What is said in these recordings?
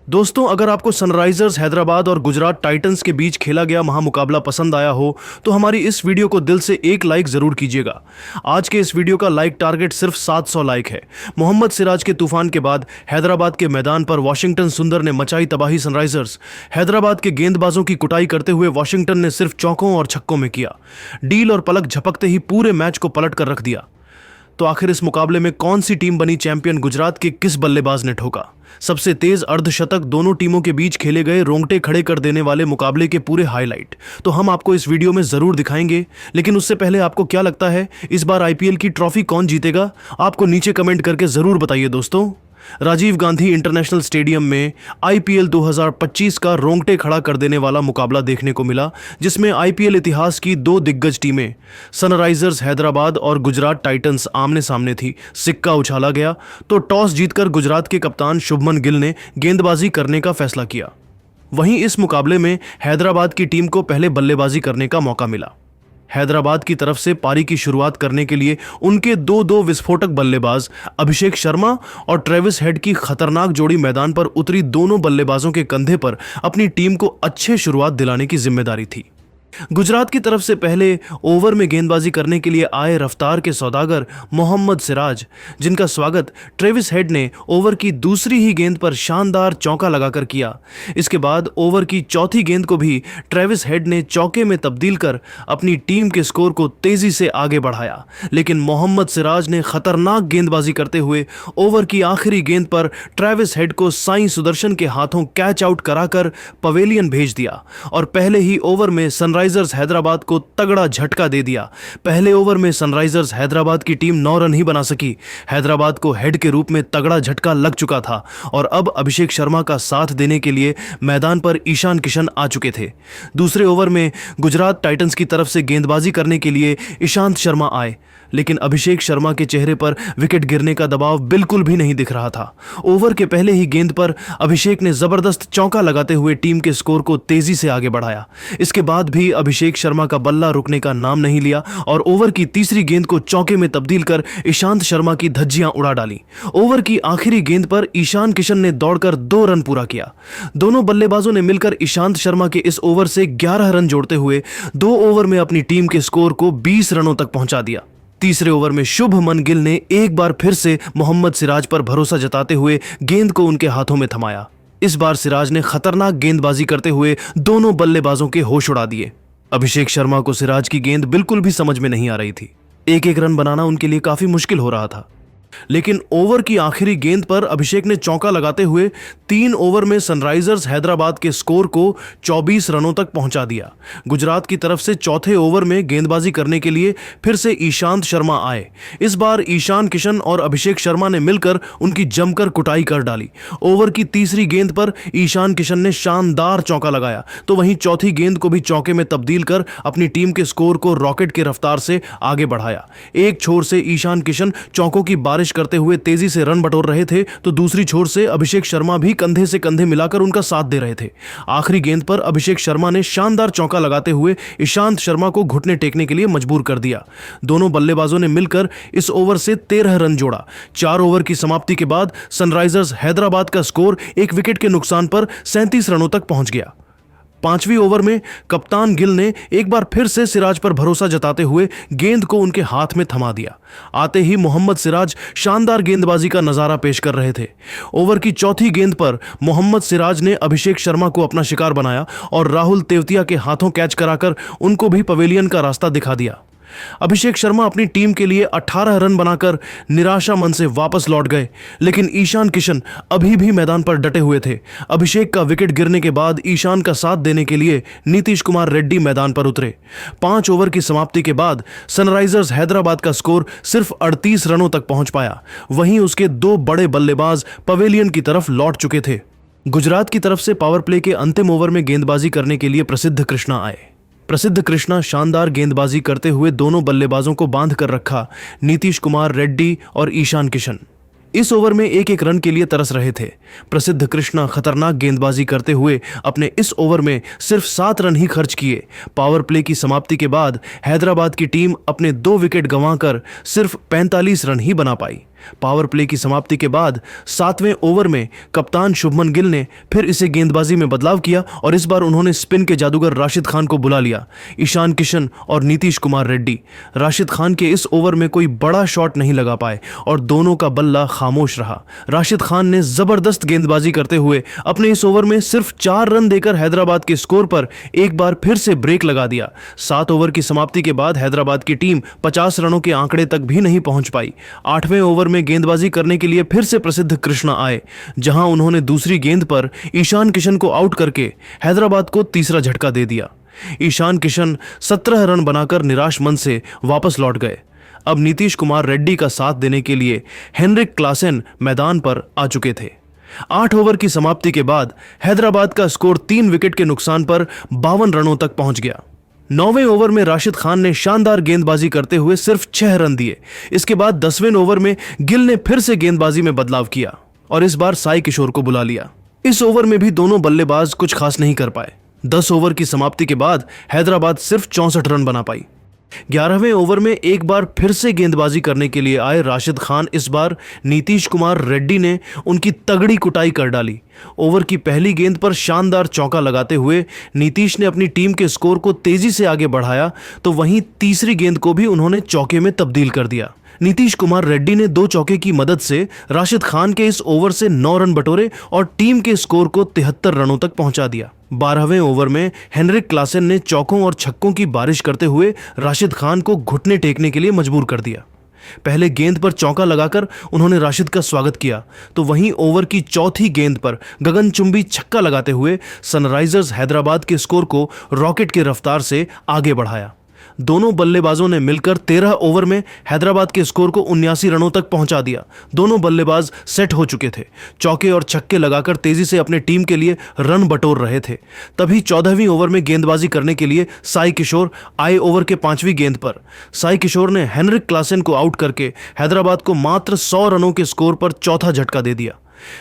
दोस्तों, अगर आपको सनराइजर्स हैदराबाद और गुजरात टाइटंस के बीच खेला गया महामुकाबला पसंद आया हो तो हमारी इस वीडियो को दिल से एक लाइक जरूर कीजिएगा। आज के इस वीडियो का लाइक टारगेट सिर्फ 700 लाइक है। मोहम्मद सिराज के तूफान के बाद हैदराबाद के मैदान पर वाशिंगटन सुंदर ने मचाई तबाही। सनराइजर्स हैदराबाद के गेंदबाजों की कुटाई करते हुए वाशिंगटन ने सिर्फ चौकों और छक्कों में किया। डील और पलक झपकते ही पूरे मैच को पलट कर रख दिया। तो आखिर इस मुकाबले में कौन सी टीम बनी चैंपियन? गुजरात के किस बल्लेबाज ने ठोका सबसे तेज अर्धशतक? दोनों टीमों के बीच खेले गए रोंगटे खड़े कर देने वाले मुकाबले के पूरे हाईलाइट तो हम आपको इस वीडियो में जरूर दिखाएंगे। लेकिन उससे पहले आपको क्या लगता है इस बार आईपीएल की ट्रॉफी कौन जीतेगा? आपको नीचे कमेंट करके जरूर बताइए। दोस्तों, राजीव गांधी इंटरनेशनल स्टेडियम में आईपीएल 2025 का रोंगटे खड़ा कर देने वाला मुकाबला देखने को मिला, जिसमें आईपीएल इतिहास की दो दिग्गज टीमें सनराइजर्स हैदराबाद और गुजरात टाइटंस आमने सामने थी। सिक्का उछाला गया तो टॉस जीतकर गुजरात के कप्तान शुभमन गिल ने गेंदबाजी करने का फैसला किया। वहीं इस मुकाबले में हैदराबाद की टीम को पहले बल्लेबाजी करने का मौका मिला। हैदराबाद की तरफ से पारी की शुरुआत करने के लिए उनके दो विस्फोटक बल्लेबाज अभिषेक शर्मा और ट्रेविस हेड की खतरनाक जोड़ी मैदान पर उतरी। दोनों बल्लेबाजों के कंधे पर अपनी टीम को अच्छे शुरुआत दिलाने की जिम्मेदारी थी। गुजरात की तरफ से पहले ओवर में गेंदबाजी करने के लिए आए रफ्तार के सौदागर मोहम्मद सिराज, जिनका स्वागत ट्रेविस हेड ने ओवर की दूसरी ही गेंद पर शानदार चौका लगाकर किया। इसके बाद ओवर की चौथी गेंद को भी ट्रेविस हेड ने चौके में तब्दील कर अपनी टीम के स्कोर को तेजी से आगे बढ़ाया। लेकिन मोहम्मद सिराज ने खतरनाक गेंदबाजी करते हुए ओवर की आखिरी गेंद पर ट्रेविस हेड को साईं सुदर्शन के हाथों कैच आउट कराकर पवेलियन भेज दिया और पहले ही ओवर में सनराइजर्स हैदराबाद को तगड़ा झटका दे दिया। पहले ओवर में सनराइजर्स हैदराबाद की टीम 9 रन ही बना सकी। हैदराबाद को हेड के रूप में तगड़ा झटका लग चुका था और अब अभिषेक शर्मा का साथ देने के लिए मैदान पर ईशान किशन आ चुके थे। दूसरे ओवर में गुजरात टाइटंस की तरफ से गेंदबाजी करने के लिए ईशांत शर्मा आए, लेकिन अभिषेक शर्मा के चेहरे पर विकेट गिरने का दबाव बिल्कुल भी नहीं दिख रहा था। ओवर के पहले ही गेंद पर अभिषेक ने जबरदस्त चौका लगाते हुए टीम के स्कोर को तेजी से आगे बढ़ाया। इसके बाद भी अभिषेक शर्मा का बल्ला रुकने का नाम नहीं लिया और ओवर की तीसरी गेंद को चौके में तब्दील कर ईशांत शर्मा की धज्जियां उड़ा डाली। ओवर की आखिरी गेंद पर ईशान किशन ने दौड़कर 2 रन पूरा किया। दोनों बल्लेबाजों ने मिलकर ईशांत शर्मा के इस ओवर से 11 रन जोड़ते हुए 2 ओवर में अपनी टीम के स्कोर को 20 रनों तक पहुंचा दिया। तीसरे ओवर में शुभमन गिल ने एक बार फिर से मोहम्मद सिराज पर भरोसा जताते हुए गेंद को उनके हाथों में थमाया। इस बार सिराज ने खतरनाक गेंदबाजी करते हुए दोनों बल्लेबाजों के होश उड़ा दिए। अभिषेक शर्मा को सिराज की गेंद बिल्कुल भी समझ में नहीं आ रही थी। एक रन बनाना उनके लिए काफी मुश्किल हो रहा था। लेकिन ओवर की आखिरी गेंद पर अभिषेक ने चौका लगाते हुए 3 ओवर में सनराइजर्स हैदराबाद के स्कोर को 24 रनों तक पहुंचा दिया। गुजरात की तरफ से चौथे ओवर में गेंदबाजी करने के लिए फिर से ईशांत शर्मा आए। इस बार ईशान किशन और अभिषेक शर्मा ने मिलकर उनकी जमकर कुटाई कर डाली। ओवर की तीसरी गेंद पर ईशान किशन ने शानदार चौका लगाया तो वहीं चौथी गेंद को भी चौके में तब्दील कर अपनी टीम के स्कोर को रॉकेट की रफ्तार से आगे बढ़ाया। एक छोर से ईशान किशन चौकों की बारिश करते हुए तेजी से रन बटोर रहे थे तो दूसरी छोर से अभिषेक शर्मा भी कंधे से कंधे मिलाकर उनका साथ दे रहे थे। आखिरी गेंद पर अभिषेक शर्मा ने शानदार चौका लगाते हुए ईशांत शर्मा को घुटने टेकने के लिए मजबूर कर दिया। दोनों बल्लेबाजों ने मिलकर इस ओवर से 13 रन जोड़ा। 4 ओवर की समाप्ति के बाद सनराइजर्स हैदराबाद का स्कोर 1 विकेट के नुकसान पर 37 रनों तक पहुंच गया। 5वीं ओवर में कप्तान गिल ने एक बार फिर से सिराज पर भरोसा जताते हुए गेंद को उनके हाथ में थमा दिया। आते ही मोहम्मद सिराज शानदार गेंदबाजी का नजारा पेश कर रहे थे। ओवर की चौथी गेंद पर मोहम्मद सिराज ने अभिषेक शर्मा को अपना शिकार बनाया और राहुल तेवतिया के हाथों कैच कराकर उनको भी पवेलियन का रास्ता दिखा दिया। अभिषेक शर्मा अपनी टीम के लिए 18 रन बनाकर निराशा मन से वापस लौट गए, लेकिन ईशान किशन अभी भी मैदान पर डटे हुए थे। अभिषेक का विकेट गिरने के बाद ईशान का साथ देने के लिए नीतीश कुमार रेड्डी मैदान पर उतरे। 5 ओवर की समाप्ति के बाद सनराइजर्स हैदराबाद का स्कोर सिर्फ 38 रनों तक पहुंच पाया। वहीं उसके 2 बड़े बल्लेबाज पवेलियन की तरफ लौट चुके थे। गुजरात की तरफ से पावर प्ले के अंतिम ओवर में गेंदबाजी करने के लिए प्रसिद्ध कृष्णा आए। प्रसिद्ध कृष्णा शानदार गेंदबाजी करते हुए दोनों बल्लेबाजों को बांध कर रखा। नीतीश कुमार रेड्डी और ईशान किशन इस ओवर में 1 रन के लिए तरस रहे थे। प्रसिद्ध कृष्णा खतरनाक गेंदबाजी करते हुए अपने इस ओवर में सिर्फ 7 रन ही खर्च किए। पावर प्ले की समाप्ति के बाद हैदराबाद की टीम अपने 2 विकेट गंवाकर सिर्फ 45 रन ही बना पाई। पावर प्ले की समाप्ति के बाद 7वें ओवर में कप्तान शुभमन गिल ने फिर इसे गेंदबाजी में बदलाव किया और इस बार उन्होंने स्पिन के जादूगर राशिद खान को बुला लिया। ईशान किशन और नीतीश कुमार रेड्डी राशिद खान के इस ओवर में कोई बड़ा शॉट नहीं लगा पाए और दोनों का बल्ला खामोश रहा। राशिद खान ने जबरदस्त गेंदबाजी करते हुए अपने इस ओवर में सिर्फ 4 रन देकर हैदराबाद के स्कोर पर एक बार फिर से ब्रेक लगा दिया। 7 ओवर की समाप्ति के बाद हैदराबाद की टीम 50 रनों के आंकड़े तक भी नहीं पहुंच पाई। 8वें ओवर में गेंदबाजी करने के लिए फिर से प्रसिद्ध कृष्णा आए, जहां उन्होंने दूसरी गेंद पर ईशान किशन को आउट करके हैदराबाद को तीसरा झटका दे दिया। ईशान किशन 17 रन बनाकर निराश मन से वापस लौट गए। अब नीतीश कुमार रेड्डी का साथ देने के लिए हेनरिक क्लासेन मैदान पर आ चुके थे। 8 ओवर की समाप्ति के बाद हैदराबाद का स्कोर 3 विकेट के नुकसान पर 52 रनों तक पहुंच गया। 9वें ओवर में राशिद खान ने शानदार गेंदबाजी करते हुए सिर्फ 6 रन दिए। इसके बाद 10वें ओवर में गिल ने फिर से गेंदबाजी में बदलाव किया और इस बार साई किशोर को बुला लिया। इस ओवर में भी दोनों बल्लेबाज कुछ खास नहीं कर पाए। 10 ओवर की समाप्ति के बाद हैदराबाद सिर्फ 64 रन बना पाई। 11वें ओवर में एक बार फिर से गेंदबाजी करने के लिए आए राशिद खान इस बार नीतीश कुमार रेड्डी ने उनकी तगड़ी कुटाई कर डाली। ओवर की पहली गेंद पर शानदार चौका लगाते हुए नीतीश ने अपनी टीम के स्कोर को तेजी से आगे बढ़ाया, तो वहीं तीसरी गेंद को भी उन्होंने चौके में तब्दील कर दिया। नीतीश कुमार रेड्डी ने 2 चौके की मदद से राशिद खान के इस ओवर से 9 रन बटोरे और टीम के स्कोर को 73 रनों तक पहुंचा दिया। 12वें ओवर में हेनरिक क्लासेन ने चौकों और छक्कों की बारिश करते हुए राशिद खान को घुटने टेकने के लिए मजबूर कर दिया। पहले गेंद पर चौका लगाकर उन्होंने राशिद का स्वागत किया, तो वहीं ओवर की चौथी गेंद पर गगनचुंबी छक्का लगाते हुए सनराइजर्स हैदराबाद के स्कोर को रॉकेट की रफ्तार से आगे बढ़ाया। दोनों बल्लेबाजों ने मिलकर 13 ओवर में हैदराबाद के स्कोर को 79 रनों तक पहुंचा दिया। दोनों बल्लेबाज सेट हो चुके थे, चौके और छक्के लगाकर तेजी से अपने टीम के लिए रन बटोर रहे थे। तभी 14वीं ओवर में गेंदबाजी करने के लिए साई किशोर आए। ओवर के 5वीं गेंद पर साई किशोर ने हेनरिक क्लासेन को आउट करके हैदराबाद को मात्र 100 रनों के स्कोर पर चौथा झटका दे दिया।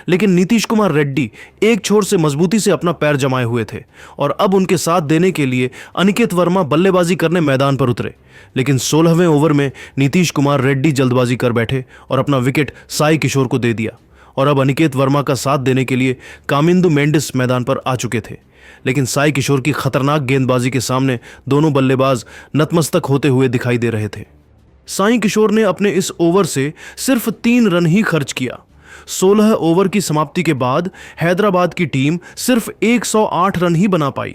लेकिन नीतीश कुमार रेड्डी एक छोर से मजबूती से अपना पैर जमाए हुए थे और अब उनके साथ देने के लिए अनिकेत वर्मा बल्लेबाजी करने मैदान पर उतरे। लेकिन 16वें ओवर में नीतीश कुमार रेड्डी जल्दबाजी कर बैठे और अपना विकेट साई किशोर को दे दिया और अब अनिकेत वर्मा का साथ देने के लिए कामिंदु मेंडिस मैदान पर आ चुके थे। लेकिन साई किशोर की खतरनाक गेंदबाजी के सामने दोनों बल्लेबाज नतमस्तक होते हुए दिखाई दे रहे थे। साई किशोर ने अपने इस ओवर से सिर्फ 3 रन ही खर्च किया। 16 ओवर की समाप्ति के बाद हैदराबाद की टीम सिर्फ 108 रन ही बना पाई।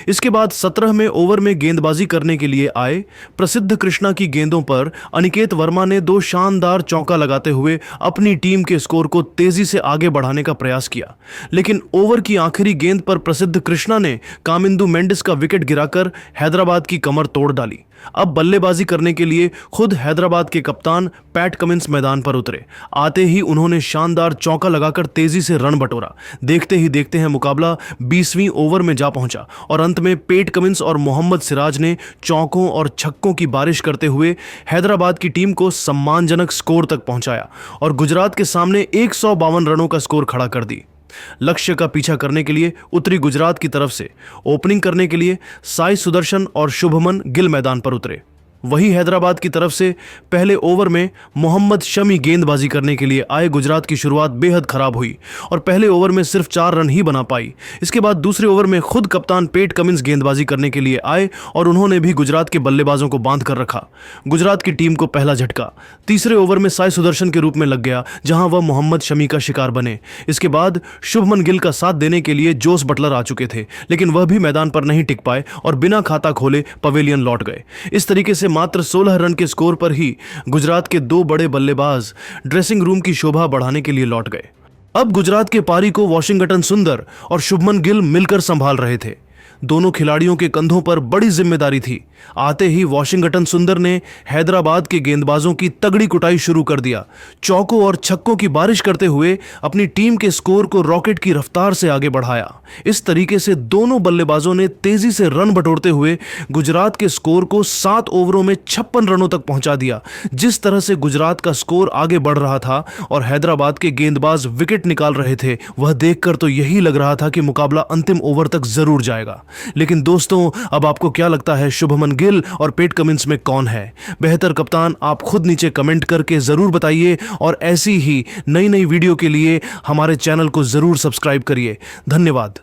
इसके बाद 17वें ओवर में गेंदबाजी करने के लिए आए प्रसिद्ध कृष्णा की गेंदों पर अनिकेत वर्मा ने 2 शानदार चौका लगाते हुए अपनी टीम के स्कोर को तेजी से आगे बढ़ाने का प्रयास किया। लेकिन ओवर की आखिरी गेंद पर प्रसिद्ध कृष्णा ने कामिंदु मेंडिस का विकेट गिराकर हैदराबाद की कमर तोड़ डाली। अब बल्लेबाजी करने के लिए खुद हैदराबाद के कप्तान पैट कमिंस मैदान पर उतरे। आते ही उन्होंने शानदार चौका लगाकर तेजी से रन बटोरा। देखते ही देखते हैं मुकाबला 20वीं ओवर में जा पहुंचा और अंत में पैट कमिंस और मोहम्मद सिराज ने चौकों और छक्कों की बारिश करते हुए हैदराबाद की टीम को सम्मानजनक स्कोर तक पहुंचाया और गुजरात के सामने 152 रनों का स्कोर खड़ा कर दी। लक्ष्य का पीछा करने के लिए उतरी गुजरात की तरफ से ओपनिंग करने के लिए साई सुदर्शन और शुभमन गिल मैदान पर उतरे। वही हैदराबाद की तरफ से पहले ओवर में मोहम्मद शमी गेंदबाजी करने के लिए आए। गुजरात की शुरुआत बेहद खराब हुई और पहले ओवर में सिर्फ 4 रन ही बना पाई। इसके बाद दूसरे ओवर में खुद कप्तान पैट कमिंस गेंदबाजी करने के लिए आए और उन्होंने भी गुजरात के बल्लेबाजों को बांध कर रखा। गुजरात की टीम को पहला झटका तीसरे ओवर में साई सुदर्शन के रूप में लग गया, जहां वह मोहम्मद शमी का शिकार बने। इसके बाद शुभमन गिल का साथ देने के लिए जोस बटलर आ चुके थे, लेकिन वह भी मैदान पर नहीं टिक पाए और बिना खाता खोले पवेलियन लौट गए। इस तरीके से मात्र 16 रन के स्कोर पर ही गुजरात के 2 बड़े बल्लेबाज ड्रेसिंग रूम की शोभा बढ़ाने के लिए लौट गए। अब गुजरात के पारी को वॉशिंगटन सुंदर और शुभमन गिल मिलकर संभाल रहे थे। दोनों खिलाड़ियों के कंधों पर बड़ी जिम्मेदारी थी। आते ही वॉशिंगटन सुंदर ने हैदराबाद के गेंदबाजों की तगड़ी कुटाई शुरू कर दिया। चौकों और छक्कों की बारिश करते हुए अपनी टीम के स्कोर को रॉकेट की रफ्तार से आगे बढ़ाया। इस तरीके से दोनों बल्लेबाजों ने तेजी से रन बटोरते हुए गुजरात के स्कोर को 7 ओवरों में 56 रनों तक पहुंचा दिया। जिस तरह से गुजरात का स्कोर आगे बढ़ रहा था और हैदराबाद के गेंदबाज विकेट निकाल रहे थे, वह देखकर तो यही लग रहा था कि मुकाबला अंतिम ओवर तक जरूर जाएगा। लेकिन दोस्तों, अब आपको क्या लगता है, शुभमन शुभमन गिल और पेट कमिंस में कौन है बेहतर कप्तान, आप खुद नीचे कमेंट करके जरूर बताइए और ऐसी ही नई नई वीडियो के लिए हमारे चैनल को जरूर सब्सक्राइब करिए। धन्यवाद।